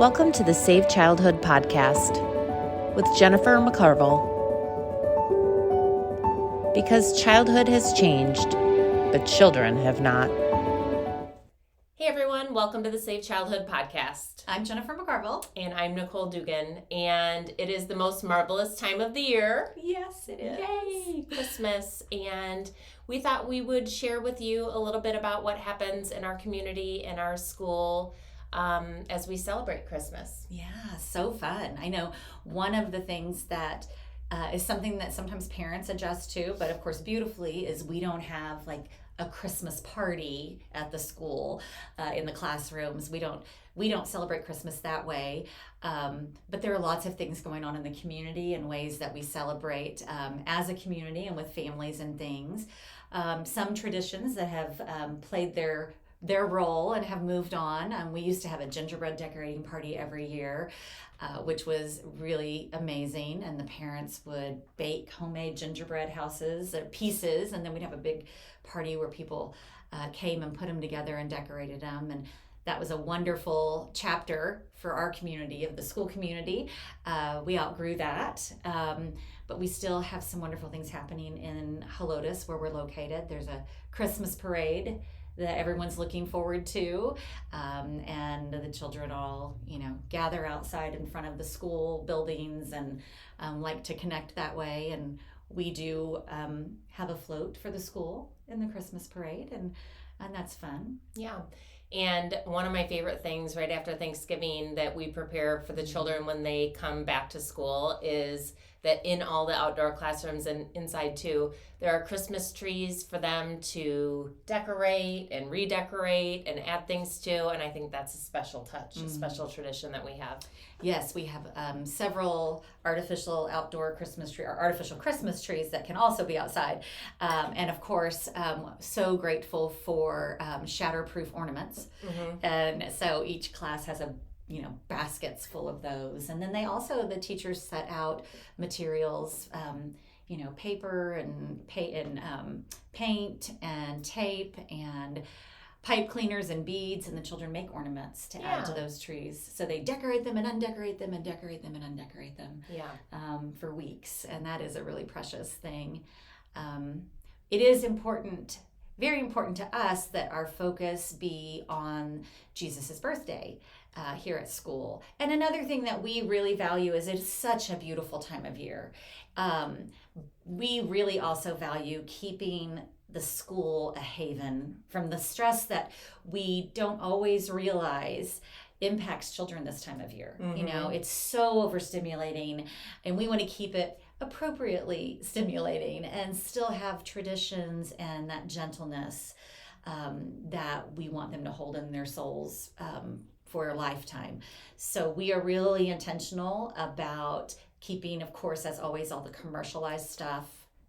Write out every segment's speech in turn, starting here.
Welcome to the Save Childhood podcast with Jennifer McCarville. Because childhood has changed, but children have not. Hey everyone, welcome to the Save Childhood podcast. I'm Jennifer McCarville. And I'm Nicole Dugan, and it is the most marvelous time of the year. Yes, it is. Yay! Christmas. And we thought we would share with you a little bit about what happens in our community, in our school, as we celebrate Christmas. Yeah, so fun. I know one of the things that is something that sometimes parents adjust to, but of course beautifully, is we don't have like a Christmas party at the school, in the classrooms. We don't celebrate Christmas that way, but there are lots of things going on in the community and ways that we celebrate as a community and with families and things. Some traditions that have played their role and have moved on. We used to have a gingerbread decorating party every year, which was really amazing. And the parents would bake homemade gingerbread pieces, and then we'd have a big party where people came and put them together and decorated them. And that was a wonderful chapter for our community, of the school community. We outgrew that, but we still have some wonderful things happening in Helotes, where we're located. There's a Christmas parade that everyone's looking forward to, and the children all, gather outside in front of the school buildings and like to connect that way. And we do have a float for the school in the Christmas parade, and that's fun. Yeah. And one of my favorite things right after Thanksgiving that we prepare for the children when they come back to school is that in all the outdoor classrooms and inside too, there are Christmas trees for them to decorate and redecorate and add things to. And I think that's a special touch, a special tradition that we have. Yes, we have several artificial outdoor Christmas trees, or artificial Christmas trees that can also be outside. And of course, so grateful for shatterproof ornaments. Mm-hmm. And so each class has baskets full of those. And then the teachers set out materials, paper and paint and tape and pipe cleaners and beads, and the children make ornaments to add to those trees. So they decorate them and undecorate them and decorate them and undecorate them for weeks. And that is a really precious thing. It is important, very important to us, that our focus be on Jesus's birthday here at school. And another thing that we really value is it's such a beautiful time of year. We really also value keeping the school a haven from the stress that we don't always realize impacts children this time of year. Mm-hmm. It's so overstimulating, and we want to keep it appropriately stimulating and still have traditions and that gentleness that we want them to hold in their souls for a lifetime. So we are really intentional about keeping, of course, as always, all the commercialized stuff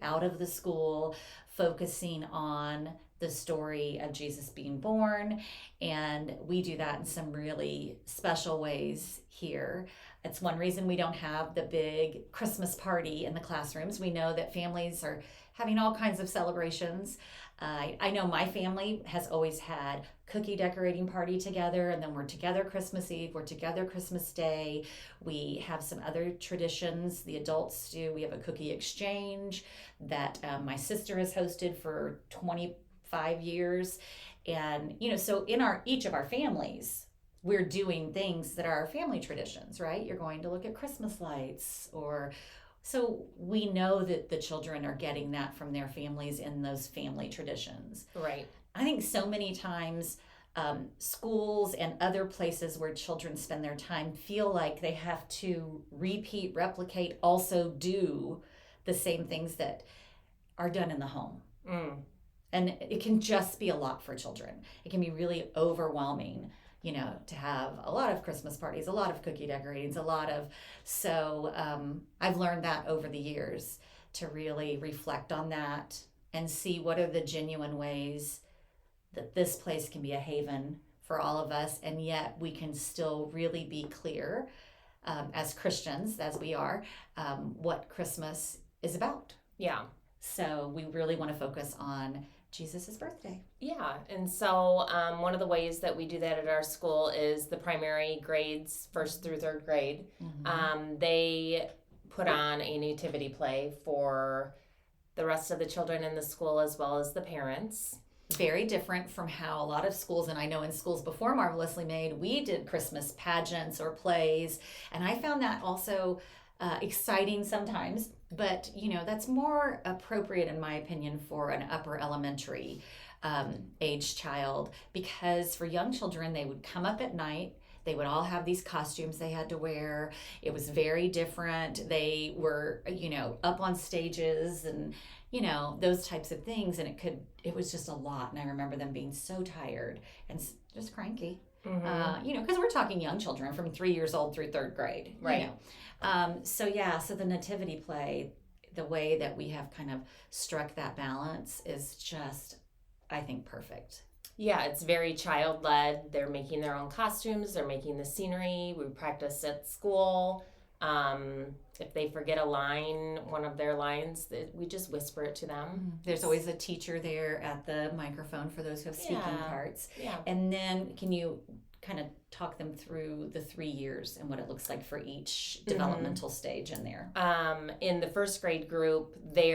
out of the school, focusing on the story of Jesus being born. And we do that in some really special ways here. It's one reason we don't have the big Christmas party in the classrooms. We know that families are having all kinds of celebrations. I know my family has always had cookie decorating party together, and then we're together Christmas Eve, we're together Christmas Day. We have some other traditions the adults do. We have a cookie exchange that my sister has hosted for 25 years. And, so in each of our families, we're doing things that are our family traditions, right? You're going to look at Christmas lights, so we know that the children are getting that from their families in those family traditions. Right. I think so many times schools and other places where children spend their time feel like they have to replicate, also do the same things that are done in the home. Mm. And it can just be a lot for children. It can be really overwhelming, to have a lot of Christmas parties, a lot of cookie decoratings, so I've learned that over the years to really reflect on that and see what are the genuine ways that this place can be a haven for all of us, and yet we can still really be clear as Christians, as we are, what Christmas is about. Yeah. So we really want to focus on Jesus' birthday. Yeah, and so one of the ways that we do that at our school is the primary grades, 1st through 3rd grade. They put on a nativity play for the rest of the children in the school as well as the parents. Very different from how a lot of schools, and I know in schools before Marvelously Made, we did Christmas pageants or plays, and I found that also exciting sometimes, but that's more appropriate in my opinion for an upper elementary age child, because for young children they would come up at night. They would all have these costumes they had to wear. It was very different. They were, up on stages and, those types of things. And it was just a lot. And I remember them being so tired and just cranky, because we're talking young children from 3 years old through 3rd grade. Right. So the nativity play, the way that we have kind of struck that balance is just, I think, perfect. Yeah, it's very child-led. They're making their own costumes. They're making the scenery. We practice at school. If they forget a line, one of their lines, we just whisper it to them. There's always a teacher there at the microphone for those who have speaking parts. Yeah. And then can you kind of talk them through the 3 years and what it looks like for each developmental stage in there? In the 1st grade group, they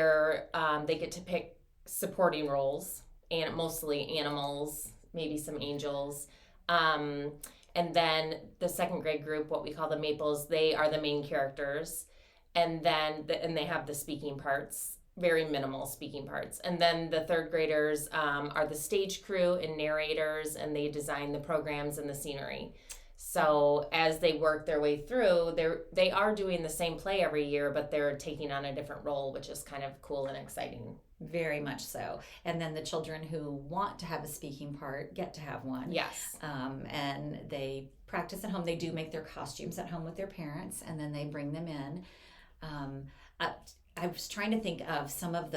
get to pick supporting roles, and mostly animals, maybe some angels. And then the 2nd grade group, what we call the Maples, they are the main characters. And then they have the speaking parts, very minimal speaking parts. And then the 3rd graders are the stage crew and narrators, and they design the programs and the scenery. So as they work their way through, they are doing the same play every year, but they're taking on a different role, which is kind of cool and exciting. Very much so. And then the children who want to have a speaking part get to have one. Yes. And they practice at home. They do make their costumes at home with their parents, and then they bring them in. I was trying to think of some of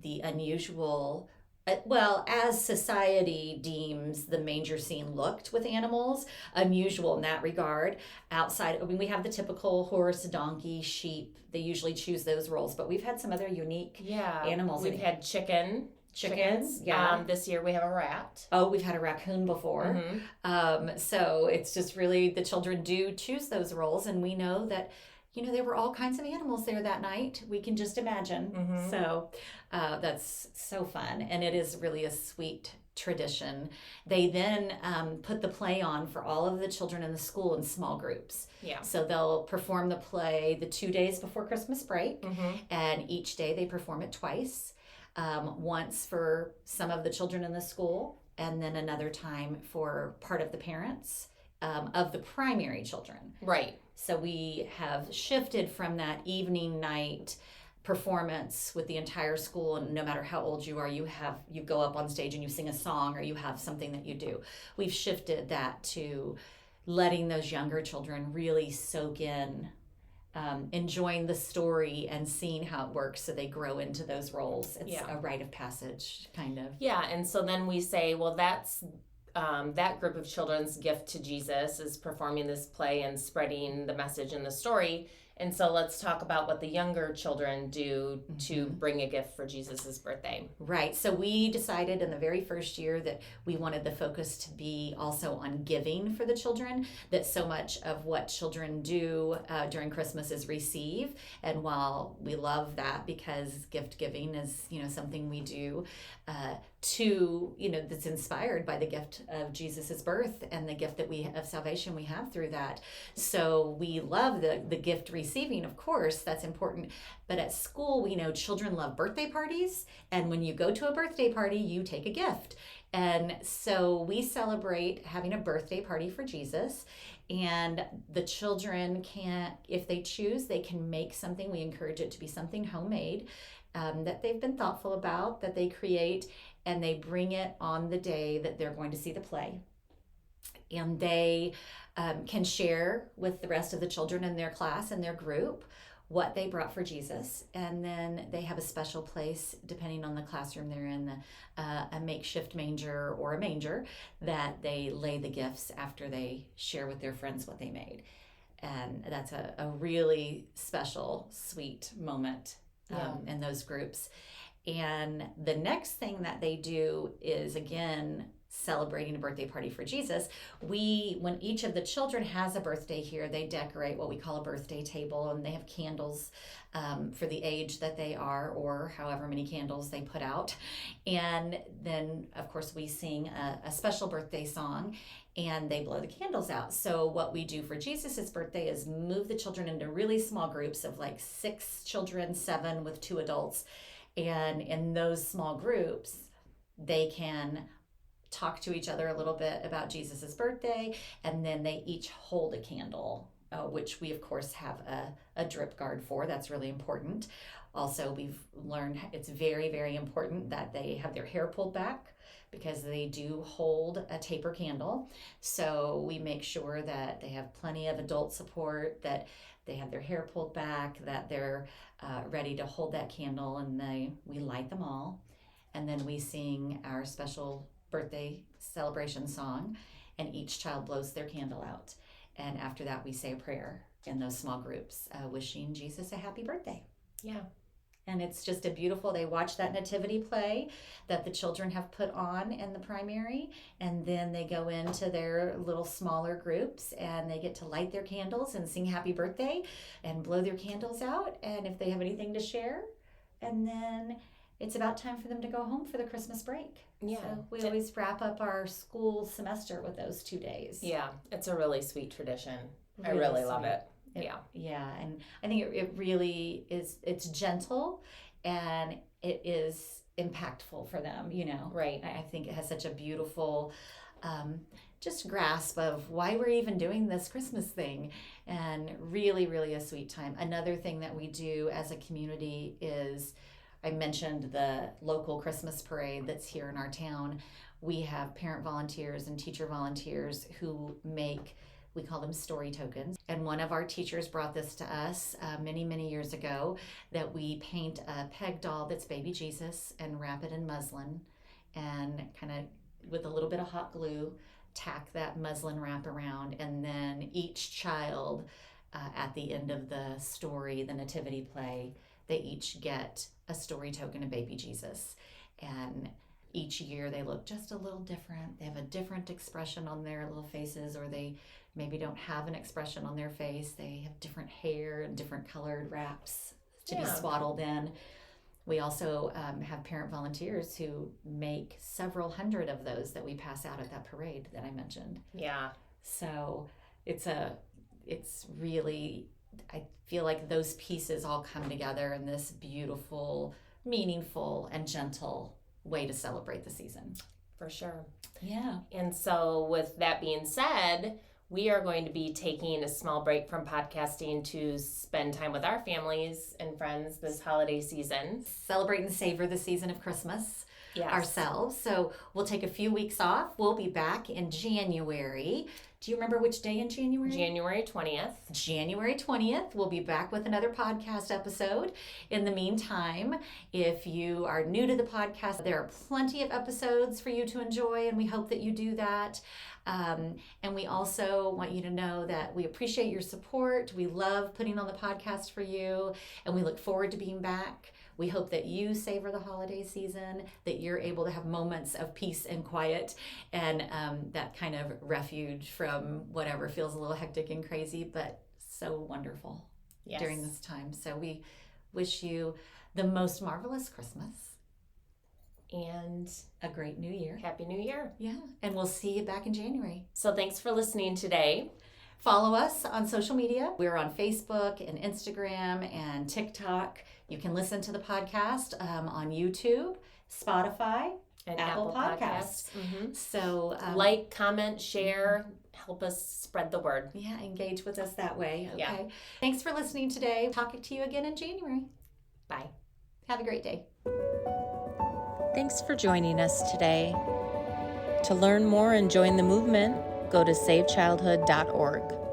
the unusual, as society deems the manger scene looked with animals, unusual in that regard. Outside, we have the typical horse, donkey, sheep. They usually choose those roles, but we've had some other unique animals. We've had chickens. Yeah. This year we have a rat. Oh, we've had a raccoon before. So it's just really the children do choose those roles, and we know that there were all kinds of animals there that night. We can just imagine. So that's so fun. And it is really a sweet tradition. They then put the play on for all of the children in the school in small groups. Yeah. So they'll perform the play the 2 days before Christmas break. And each day they perform it twice. Once for some of the children in the school, and then another time for part of the parents of the primary children. Right. So we have shifted from that evening night performance with the entire school, and no matter how old you are, you go up on stage and you sing a song, or you have something that you do. We've shifted that to letting those younger children really soak in, enjoying the story and seeing how it works, so they grow into those roles. It's a rite of passage, kind of. Yeah, and so then we say, well, that's that group of children's gift to Jesus is performing this play and spreading the message and the story. And so let's talk about what the younger children do to bring a gift for Jesus's birthday. Right. So we decided in the very first year that we wanted the focus to be also on giving for the children, that so much of what children do during Christmas is receive. And while we love that, because gift giving is, something we do that's inspired by the gift of Jesus's birth and the gift of salvation we have through that. So we love the gift receiving, of course, that's important. But at school, we know children love birthday parties. And when you go to a birthday party, you take a gift. And so we celebrate having a birthday party for Jesus. And the children can, if they choose, they can make something. We encourage it to be something homemade that they've been thoughtful about, that they create, and they bring it on the day that they're going to see the play. And they can share with the rest of the children in their class and their group what they brought for Jesus. And then they have a special place, depending on the classroom they're in, a makeshift manger or a manger, that they lay the gifts after they share with their friends what they made. And that's a really special, sweet moment in those groups. And the next thing that they do is, again, celebrating a birthday party for Jesus. When each of the children has a birthday here, they decorate what we call a birthday table, and they have candles for the age that they are, or however many candles they put out. And then, of course, we sing a special birthday song, and they blow the candles out. So what we do for Jesus's birthday is move the children into really small groups of like 6 children, 7 with 2 adults. And in those small groups, they can talk to each other a little bit about Jesus's birthday, and then they each hold a candle, which we of course have a drip guard for. That's really important. Also, we've learned it's very, very important that they have their hair pulled back, because they do hold a taper candle. So we make sure that they have plenty of adult support, that they have their hair pulled back, that they're ready to hold that candle, and we light them all. And then we sing our special birthday celebration song, and each child blows their candle out. And after that, we say a prayer in those small groups, wishing Jesus a happy birthday. Yeah. And it's just they watch that nativity play that the children have put on in the primary, and then they go into their little smaller groups, and they get to light their candles and sing happy birthday and blow their candles out, and if they have anything to share. And then it's about time for them to go home for the Christmas break. Yeah. So we always wrap up our school semester with those 2 days. Yeah, it's a really sweet tradition. I Really really love sweet. it. Yeah, and I think it really is. It's gentle, and it is impactful for them. Right. I think it has such a beautiful, just grasp of why we're even doing this Christmas thing, and really, really a sweet time. Another thing that we do as a community is, I mentioned the local Christmas parade that's here in our town. We have parent volunteers and teacher volunteers who we call them story tokens. And one of our teachers brought this to us many, many years ago, that we paint a peg doll that's baby Jesus and wrap it in muslin, and kind of with a little bit of hot glue, tack that muslin wrap around. And then each child at the end of the story, the nativity play, they each get a story token of baby Jesus. And each year they look just a little different. They have a different expression on their little faces, or they maybe don't have an expression on their face. They have different hair and different colored wraps to be swaddled in. We also have parent volunteers who make several hundred of those that we pass out at that parade that I mentioned. Yeah. So it's really, I feel like those pieces all come together in this beautiful, meaningful, and gentle way to celebrate the season. For sure. Yeah. And so with that being said, we are going to be taking a small break from podcasting to spend time with our families and friends this holiday season. Celebrate and savor the season of Christmas. Yes. Ourselves. So we'll take a few weeks off. We'll be back in January. Do you remember which day in January? January 20th. January 20th. We'll be back with another podcast episode. In the meantime, if you are new to the podcast, there are plenty of episodes for you to enjoy, and we hope that you do that. And we also want you to know that we appreciate your support. We love putting on the podcast for you, and we look forward to being back. We hope that you savor the holiday season, that you're able to have moments of peace and quiet, and that kind of refuge from whatever feels a little hectic and crazy, but so wonderful during this time. So we wish you the most marvelous Christmas. And a great new year. Happy New Year. Yeah. And we'll see you back in January. So thanks for listening today. Follow us on social media. We're on Facebook and Instagram and TikTok. You can listen to the podcast on YouTube, Spotify, And Apple Podcasts. Mm-hmm. So like, comment, share, help us spread the word. Yeah, engage with us that way. Okay. Yeah. Thanks for listening today. Talk to you again in January. Bye. Have a great day. Thanks for joining us today. To learn more and join the movement, go to savechildhood.org.